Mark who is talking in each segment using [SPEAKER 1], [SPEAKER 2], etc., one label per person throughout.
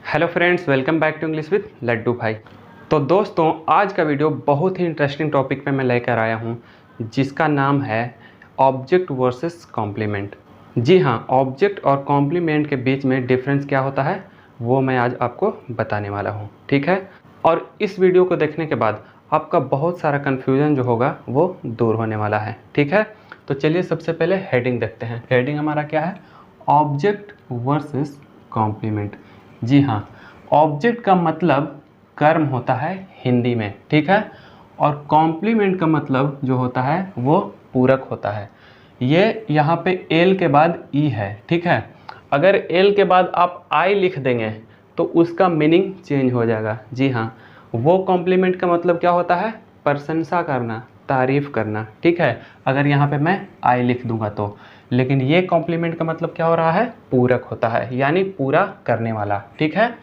[SPEAKER 1] Hello friends, welcome back to English with Laddu Bhai. तो दोस्तों, आज का वीडियो बहुत ही इंटरेस्टिंग टॉपिक पे मैं लेकर आया हूँ, जिसका नाम है ऑब्जेक्ट वर्सेस कॉम्प्लीमेंट। जी हाँ, ऑब्जेक्ट और कॉम्प्लीमेंट के बीच में डिफरेंस क्या होता है वो मैं आज आपको बताने वाला हूँ, ठीक है। और इस वीडियो को देखने के बाद आपका बहुत सारा कन्फ्यूज़न जो होगा वो दूर होने वाला है, ठीक है। तो चलिए सबसे पहले हेडिंग देखते हैं। हेडिंग हमारा क्या है? Object versus complement. जी हाँ, ऑब्जेक्ट का मतलब कर्म होता है हिंदी में, ठीक है। और कॉम्प्लीमेंट का मतलब जो होता है वो पूरक होता है। ये यहाँ पे एल के बाद ई है, ठीक है। अगर एल के बाद आप आई लिख देंगे तो उसका मीनिंग चेंज हो जाएगा। जी हाँ, वो कॉम्प्लीमेंट का मतलब क्या होता है? प्रशंसा करना, तारीफ़ करना, ठीक है। अगर यहाँ पे मैं आई लिख दूंगा तो, लेकिन ये कॉम्प्लीमेंट का मतलब क्या हो रहा है? पूरक होता है, यानी पूरा करने वाला, ठीक है।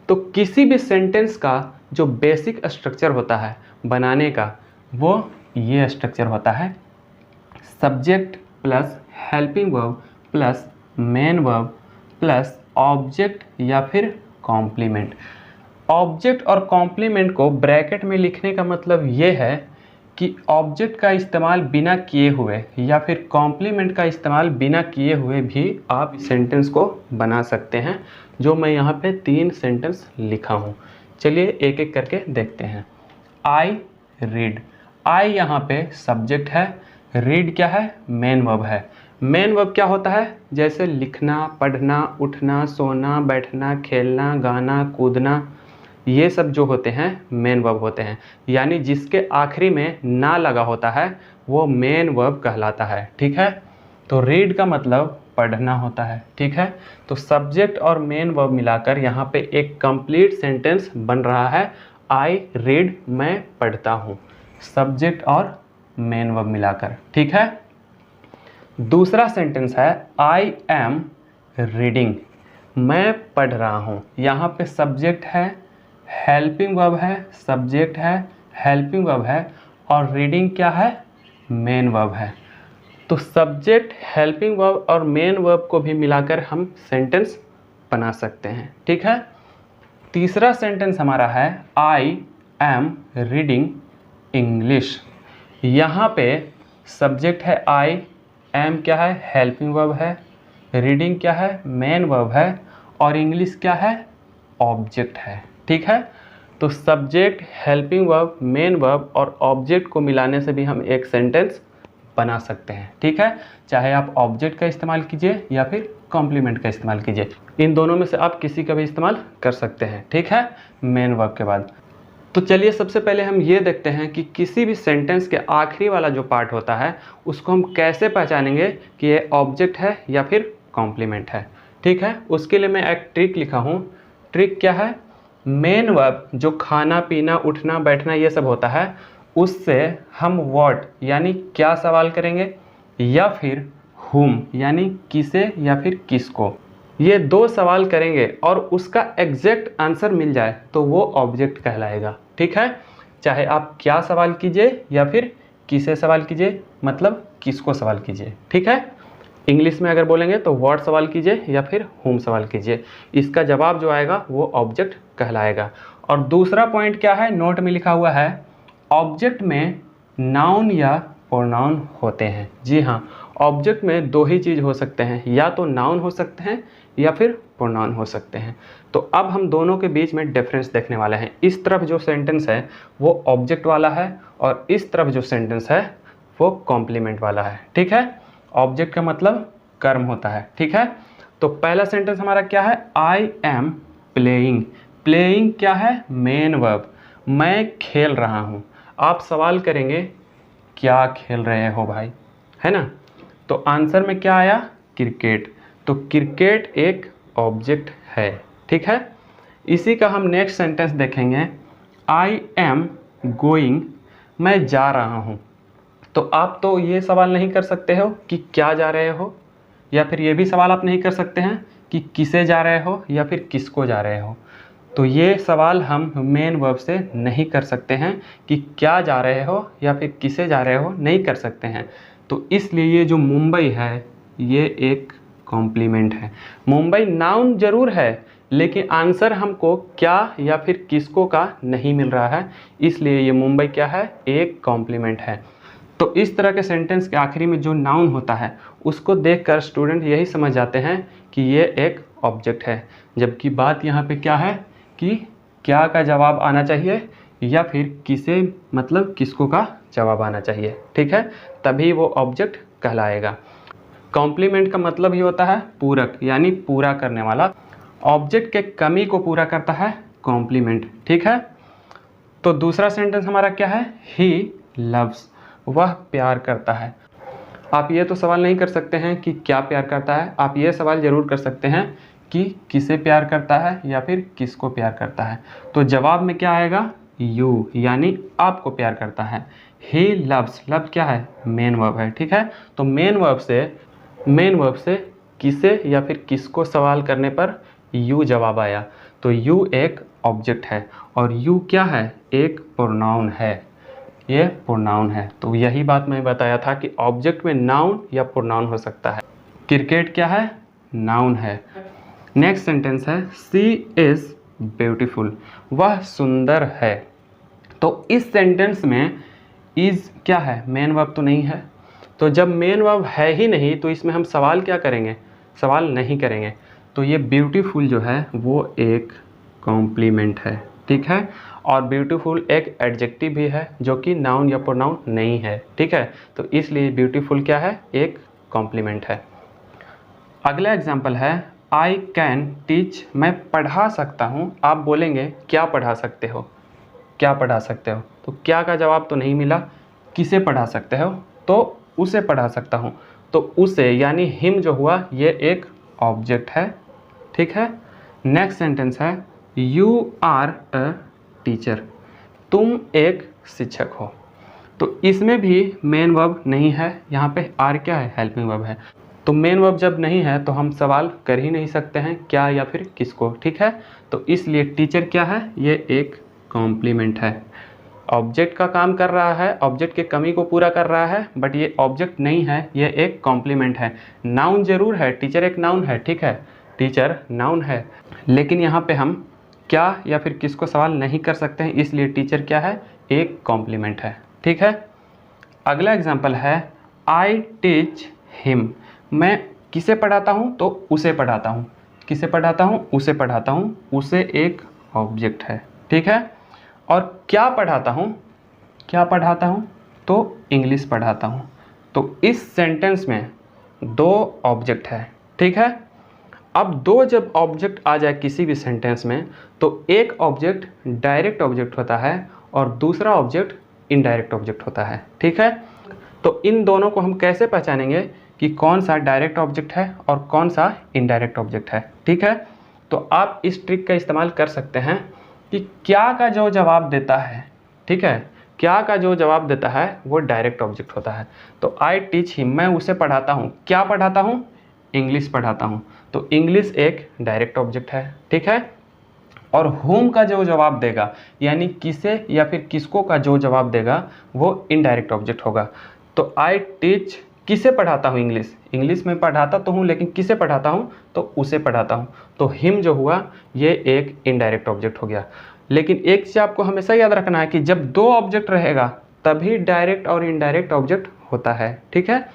[SPEAKER 1] तो किसी भी सेंटेंस का जो बेसिक स्ट्रक्चर होता है बनाने का, वो ये स्ट्रक्चर होता है। Subject plus helping verb plus main verb plus object या फिर कॉम्प्लीमेंट। ऑब्जेक्ट और कॉम्प्लीमेंट को ब्रैकेट में लिखने का मतलब ये है कि ऑब्जेक्ट का इस्तेमाल बिना किए हुए या फिर कॉम्प्लीमेंट का इस्तेमाल बिना किए हुए भी आप सेंटेंस को बना सकते हैं, जो मैं यहाँ पे 3 सेंटेंस लिखा हूँ। चलिए एक एक करके देखते हैं। I read. आई यहाँ पे सब्जेक्ट है, रीड क्या है? मेन वर्ब है। मेन वर्ब क्या होता है? जैसे लिखना, पढ़ना, उठना, सोना, बैठना, खेलना, गाना, कूदना, ये सब जो होते हैं मेन वर्ब होते हैं। यानी जिसके आखिरी में ना लगा होता है वो मेन वर्ब कहलाता है, ठीक है। तो रीड का मतलब पढ़ना होता है, ठीक है। तो सब्जेक्ट और मेन वर्ब मिलाकर यहाँ पे एक कंप्लीट सेंटेंस बन रहा है। आई रीड, मैं पढ़ता हूँ, सब्जेक्ट और मेन वर्ब मिलाकर, ठीक है। दूसरा सेंटेंस है आई एम रीडिंग, मैं पढ़ रहा हूँ। यहाँ पे सब्जेक्ट है, हेल्पिंग वर्ब है, सब्जेक्ट है, हेल्पिंग वर्ब है, और रीडिंग क्या है? मेन वर्ब है। तो सब्जेक्ट, हेल्पिंग वर्ब और मेन वर्ब को भी मिलाकर हम सेंटेंस बना सकते हैं, ठीक है। तीसरा सेंटेंस हमारा है आई एम रीडिंग इंग्लिश। यहाँ पे सब्जेक्ट है आई, एम क्या है? हेल्पिंग वर्ब है, रीडिंग क्या है? मेन वर्ब है, और इंग्लिश क्या है? ऑब्जेक्ट है, ठीक है। तो subject, helping verb, main verb और ऑब्जेक्ट को मिलाने से भी हम एक सेंटेंस बना सकते हैं, ठीक है। चाहे आप ऑब्जेक्ट का इस्तेमाल कीजिए या फिर कॉम्प्लीमेंट का इस्तेमाल कीजिए, इन दोनों में से आप किसी का भी इस्तेमाल कर सकते हैं, ठीक है, मेन वर्ब के बाद। तो चलिए सबसे पहले हम ये देखते हैं कि किसी भी सेंटेंस के आखिरी वाला जो पार्ट होता है उसको हम कैसे पहचानेंगे कि ये ऑब्जेक्ट है या फिर कॉम्प्लीमेंट है, ठीक है। उसके लिए मैं एक ट्रिक लिखा हूँ। ट्रिक क्या है? मेन वर्ब जो खाना, पीना, उठना, बैठना ये सब होता है, उससे हम व्हाट यानी क्या सवाल करेंगे, या फिर हुम यानी किसे या फिर किसको, ये 2 सवाल करेंगे और उसका एग्जैक्ट आंसर मिल जाए तो वो ऑब्जेक्ट कहलाएगा, ठीक है। चाहे आप क्या सवाल कीजिए या फिर किसे सवाल कीजिए, मतलब किसको सवाल कीजिए, ठीक है। इंग्लिश में अगर बोलेंगे तो व्हाट सवाल कीजिए या फिर हुम सवाल कीजिए, इसका जवाब जो आएगा वो ऑब्जेक्ट कहलाएगा। और दूसरा पॉइंट क्या है? नोट में लिखा हुआ है ऑब्जेक्ट में नाउन या प्रोनाउन होते हैं। जी हाँ, ऑब्जेक्ट में 2 ही चीज़ हो सकते हैं, या तो नाउन हो सकते हैं या फिर प्रोनाउन हो सकते हैं। तो अब हम दोनों के बीच में डिफरेंस देखने वाले हैं। इस तरफ जो सेंटेंस है वो ऑब्जेक्ट वाला है और इस तरफ जो सेंटेंस है वो कॉम्प्लीमेंट वाला है, ठीक है। ऑब्जेक्ट का मतलब कर्म होता है, ठीक है। तो पहला सेंटेंस हमारा क्या है? I am playing. प्लेइंग क्या है? Main verb. मैं खेल रहा हूँ। आप सवाल करेंगे क्या खेल रहे हो भाई, है ना। तो आंसर में क्या आया? क्रिकेट। तो क्रिकेट एक ऑब्जेक्ट है, ठीक है। इसी का हम नेक्स्ट सेंटेंस देखेंगे। आई एम गोइंग, मैं जा रहा हूँ। तो आप तो ये सवाल नहीं कर सकते हो कि क्या जा रहे हो, या फिर ये भी सवाल आप नहीं कर सकते हैं कि किसे जा रहे हो या फिर किसको जा रहे हो। तो ये सवाल हम मेन वर्ब से नहीं कर सकते हैं कि क्या जा रहे हो या फिर किसे जा रहे हो, नहीं कर सकते हैं। तो इसलिए ये जो मुंबई है ये एक कॉम्प्लीमेंट है। मुंबई नाउन जरूर है लेकिन आंसर हमको क्या या फिर किसको का नहीं मिल रहा है, इसलिए ये मुंबई क्या है, एक कॉम्प्लीमेंट है। तो इस तरह के सेंटेंस के आखिरी में जो नाउन होता है उसको देखकर स्टूडेंट यही समझ जाते हैं कि ये एक ऑब्जेक्ट है, जबकि बात यहाँ पे क्या है कि क्या का जवाब आना चाहिए या फिर किसे मतलब किसको का जवाब आना चाहिए, ठीक है, तभी वो ऑब्जेक्ट कहलाएगा। कॉम्प्लीमेंट का मतलब ही होता है पूरक, यानी पूरा करने वाला। ऑब्जेक्ट के कमी को पूरा करता है कॉम्प्लीमेंट, ठीक है। तो दूसरा सेंटेंस हमारा क्या है, ही लव्स, वह प्यार करता है। आप ये तो सवाल नहीं कर सकते हैं कि क्या प्यार करता है, आप ये सवाल ज़रूर कर सकते हैं कि किसे प्यार करता है या फिर किसको प्यार करता है। तो जवाब में क्या आएगा, यू, यानी आपको प्यार करता है। ही लव्स, लव क्या है, मेन वर्ब है, ठीक है। तो मेन वर्ब से किसे या फिर किसको सवाल करने पर यू जवाब आया। तो यू एक ऑब्जेक्ट है और यू क्या है, एक प्रोनाउन है, ये प्रोनाउन है। तो यही बात मैं बताया था कि ऑब्जेक्ट में नाउन या प्रोनाउन हो सकता है। क्रिकेट क्या है, नाउन है। नेक्स्ट सेंटेंस है, शी इज़ ब्यूटीफुल, वह सुंदर है। तो इस सेंटेंस में इज़ क्या है, मेन वर्ब तो नहीं है। तो जब मेन वर्ब है ही नहीं तो इसमें हम सवाल क्या करेंगे, सवाल नहीं करेंगे। तो ये ब्यूटीफुल जो है वो एक कॉम्प्लीमेंट है, ठीक है। और ब्यूटीफुल एक एडजेक्टिव भी है जो कि नाउन या प्रोनाउन नहीं है, ठीक है। तो इसलिए ब्यूटीफुल क्या है, एक कॉम्प्लीमेंट है। अगला एग्जाम्पल है, आई कैन टीच, मैं पढ़ा सकता हूँ। आप बोलेंगे क्या पढ़ा सकते हो, क्या पढ़ा सकते हो। तो क्या का जवाब तो नहीं मिला, किसे पढ़ा सकते हो, तो उसे पढ़ा सकता हूँ। तो उसे यानी हिम जो हुआ ये एक ऑब्जेक्ट है, ठीक है। नेक्स्ट सेंटेंस है, यू आर अ टीचर, तुम एक शिक्षक हो। तो इसमें भी मेन वर्ब नहीं है, यहाँ पे आर क्या है, हेल्पिंग वर्ब है। तो मेन वर्ब जब नहीं है तो हम सवाल कर ही नहीं सकते हैं क्या या फिर किसको, ठीक है। तो इसलिए टीचर क्या है, ये एक कॉम्प्लीमेंट है। ऑब्जेक्ट का काम कर रहा है, ऑब्जेक्ट के कमी को पूरा कर रहा है, बट ये ऑब्जेक्ट नहीं है, ये एक कॉम्प्लीमेंट है। नाउन जरूर है, टीचर एक नाउन है, ठीक है, टीचर नाउन है, लेकिन यहाँ पे हम क्या या फिर किसको सवाल नहीं कर सकते हैं, इसलिए टीचर क्या है, एक कॉम्प्लीमेंट है, ठीक है। अगला एग्जाम्पल है, आई टीच हिम, मैं किसे पढ़ाता हूँ, तो उसे पढ़ाता हूँ। किसे पढ़ाता हूँ, उसे पढ़ाता हूँ, उसे एक ऑब्जेक्ट है, ठीक है। और क्या पढ़ाता हूँ, क्या पढ़ाता हूँ, तो इंग्लिश पढ़ाता हूँ। तो इस सेंटेंस में दो ऑब्जेक्ट है, ठीक है। अब दो जब ऑब्जेक्ट आ जाए किसी भी सेंटेंस में तो एक ऑब्जेक्ट डायरेक्ट ऑब्जेक्ट होता है और दूसरा ऑब्जेक्ट इनडायरेक्ट ऑब्जेक्ट होता है, ठीक है। तो इन दोनों को हम कैसे पहचानेंगे कि कौन सा डायरेक्ट ऑब्जेक्ट है और कौन सा इनडायरेक्ट ऑब्जेक्ट है, ठीक है। तो आप इस ट्रिक का इस्तेमाल कर सकते हैं कि क्या का जो जवाब देता है, ठीक है, क्या का जो जवाब देता है वो डायरेक्ट ऑब्जेक्ट होता है। तो आई टीच हिम, मैं उसे पढ़ाता हूँ, क्या पढ़ाता हूँ, इंग्लिश पढ़ाता हूँ। तो इंग्लिश एक डायरेक्ट ऑब्जेक्ट है, ठीक है। और होम का जो जवाब देगा यानी किसे या फिर किसको का जो जवाब देगा वो इनडायरेक्ट ऑब्जेक्ट होगा। तो आई टीच, किसे पढ़ाता हूँ, इंग्लिश, इंग्लिश में पढ़ाता तो हूँ लेकिन किसे पढ़ाता हूँ, तो उसे पढ़ाता हूँ। तो हिम जो हुआ ये एक इनडायरेक्ट ऑब्जेक्ट हो गया। लेकिन एक चीज़ आपको हमेशा याद रखना है कि जब दो ऑब्जेक्ट रहेगा तभी डायरेक्ट और इनडायरेक्ट ऑब्जेक्ट होता है, ठीक है।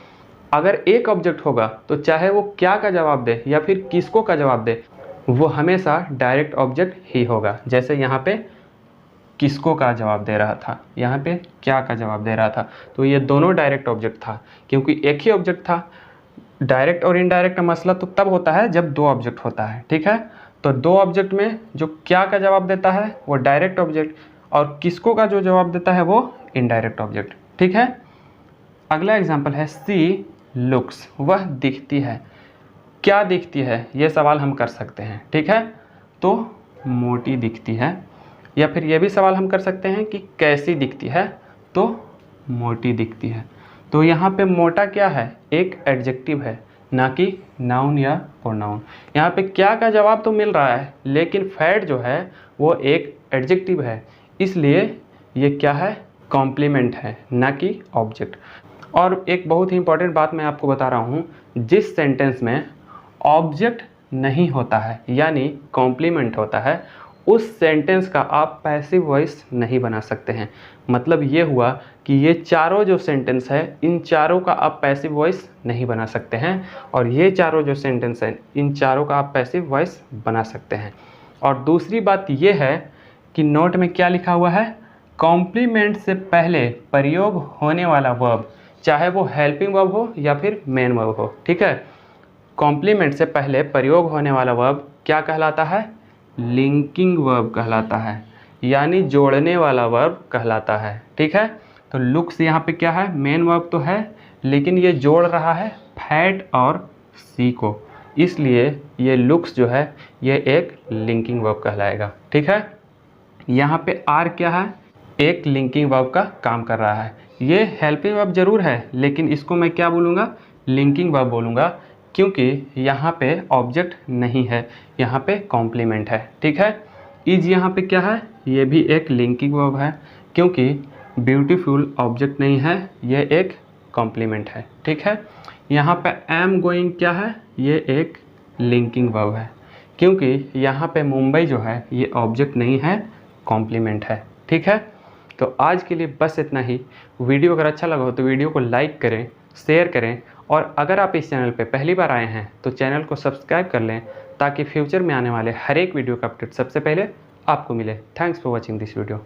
[SPEAKER 1] अगर एक ऑब्जेक्ट होगा तो चाहे वो क्या का जवाब दे या फिर किसको का जवाब दे वो हमेशा डायरेक्ट ऑब्जेक्ट ही होगा। जैसे यहाँ पे किसको का जवाब दे रहा था, यहाँ पे क्या का जवाब दे रहा था, तो ये दोनों डायरेक्ट ऑब्जेक्ट था क्योंकि एक ही ऑब्जेक्ट था। डायरेक्ट और इनडायरेक्ट का मसला तो तब होता है जब दो ऑब्जेक्ट होता है, ठीक है। तो दो ऑब्जेक्ट में जो क्या का जवाब देता है वो डायरेक्ट ऑब्जेक्ट और किसको का जो जवाब देता है वो इनडायरेक्ट ऑब्जेक्ट, ठीक है। अगला एग्जाम्पल है, सी लुक्स, वह दिखती है। क्या दिखती है ये सवाल हम कर सकते हैं, ठीक है। तो मोटी दिखती है, या फिर ये भी सवाल हम कर सकते हैं कि कैसी दिखती है, तो मोटी दिखती है। तो यहाँ पे मोटा क्या है, एक एडजेक्टिव है ना कि नाउन या प्रोनाउन। यहाँ पे क्या का जवाब तो मिल रहा है लेकिन फैट जो है वो एक एडजेक्टिव है, इसलिए ये क्या है, कॉम्प्लीमेंट है ना कि ऑब्जेक्ट। और एक बहुत ही इंपॉर्टेंट बात मैं आपको बता रहा हूँ, जिस सेंटेंस में ऑब्जेक्ट नहीं होता है यानी कॉम्प्लीमेंट होता है, उस सेंटेंस का आप पैसिव वॉइस नहीं बना सकते हैं। मतलब ये हुआ कि ये चारों जो सेंटेंस है इन चारों का आप पैसिव वॉइस नहीं बना सकते हैं, और ये चारों जो सेंटेंस हैं इन चारों का आप पैसिव वॉइस बना सकते हैं। और दूसरी बात ये है कि नोट में क्या लिखा हुआ है, कॉम्प्लीमेंट से पहले प्रयोग होने वाला वर्ब, चाहे वो हेल्पिंग वर्ब हो या फिर मेन वर्ब हो, ठीक है। कॉम्प्लीमेंट से पहले प्रयोग होने वाला वर्ब क्या कहलाता है, लिंकिंग वर्ब कहलाता है, यानी जोड़ने वाला वर्ब कहलाता है, ठीक है। तो लुक्स यहाँ पे क्या है, मेन वर्ब तो है लेकिन ये जोड़ रहा है फैट और सी को, इसलिए ये लुक्स जो है ये एक लिंकिंग वर्ब कहलाएगा, ठीक है। यहाँ पे आर क्या है, एक लिंकिंग वर्ब का काम कर रहा है। ये हेल्पिंग वर्ब जरूर है लेकिन इसको मैं क्या बोलूँगा, लिंकिंग वर्ब बोलूँगा, क्योंकि यहाँ पे ऑब्जेक्ट नहीं है, यहाँ पे कॉम्प्लीमेंट है, ठीक है। इज यहाँ पे क्या है, ये भी एक लिंकिंग वर्ब है, क्योंकि ब्यूटीफुल ऑब्जेक्ट नहीं है, ये एक कॉम्प्लीमेंट है, ठीक है। यहाँ पे एम गोइंग क्या है, ये एक लिंकिंग वर्ब है, क्योंकि यहाँ पे मुंबई जो है ये ऑब्जेक्ट नहीं है, कॉम्प्लीमेंट है, ठीक है। तो आज के लिए बस इतना ही। वीडियो अगर अच्छा लगा हो तो वीडियो को लाइक करें, शेयर करें, और अगर आप इस चैनल पे पहली बार आए हैं तो चैनल को सब्सक्राइब कर लें ताकि फ्यूचर में आने वाले हर एक वीडियो का अपडेट सबसे पहले आपको मिले। Thanks for watching this video.